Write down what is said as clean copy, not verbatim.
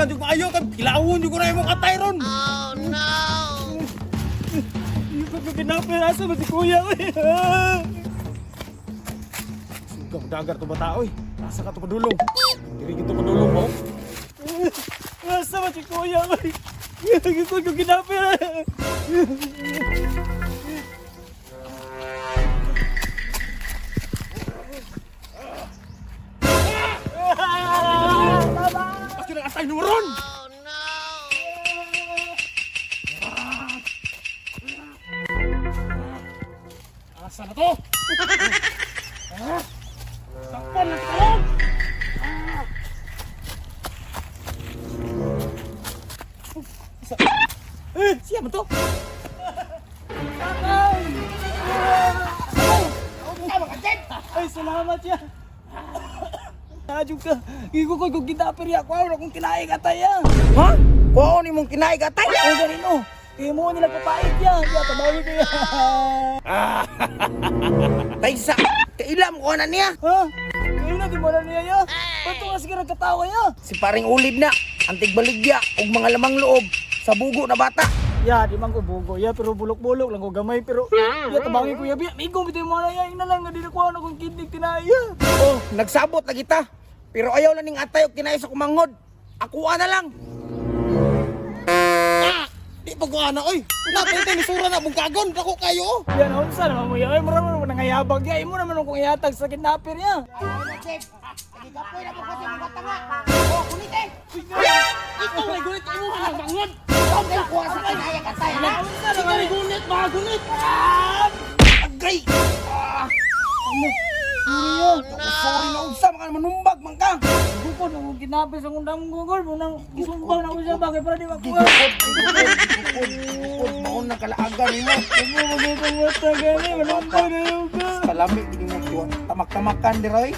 Tingnan yung maayo kan kilawon yung na imong atay ron. Oh no! Hindi ko kinapir asa ba si kuya oy. Suga dagar to bata oy. Asa ka to padulong? Diri gito padulong mo. Asa ba si kuya oy? Hindi ko kinapir. Bakit ang atay mo ron? Oh no! Asa na to? Sakpan na talong! Siya mo to? Ay, salamat ya! Najug ka! Igo ko kung kinapir ya! Kuha na kung kinaig atay ya! Ha? Kuha ni mong kinaig atay? O ganino! Imo nila papait ya! Diya, tabawin ko ya! Taysa, kailam ko na niya. Ha? Kayo na, di mo na niya ya! Ba't nga sige nagkatawa ya? Si paring ulid na, antig baligya, ug mga lamang loob, sa bugo na bata. Ya, di man ko bugo ya, pero bulok-bulok lang ko gamay, pero ya, tabangin ko ya, biya, migo, bitaw mo na ya, ina lang, nga di na kuha na kung kindig tinaya. Oh, nagsabot na kita. Pero ayaw na ning atay og kinay sa kumanghod. Akuha na lang. Di pa ko ana, oy! Napay ni sura na mong kagon, dako kayo! Yan, unsa naman mo ya, ay, marami mo nangayabag ya, imo naman kung ihatag sa kidnapper niya. Nagikapoy na mo kasi mga tanga. Oh, kunit eh. Ikaw may gunit, imo ka lang bangon! Huwag kayo kuha sa kinay ang atay, ha? Unsa naman may gunit, mga gunit! Agay! Oh Sorry na no! unsa, mga manumbag man ka. Gupon, ang kidnapper sa kundang gugol, munang isumbang na ko siya, bakit para di makuha? Gigukod, maon na kalaagan mo. Imo magiging mata gani, manumbang na yung ka! Kalami, hindi mo tamak-tamakan, di Roy.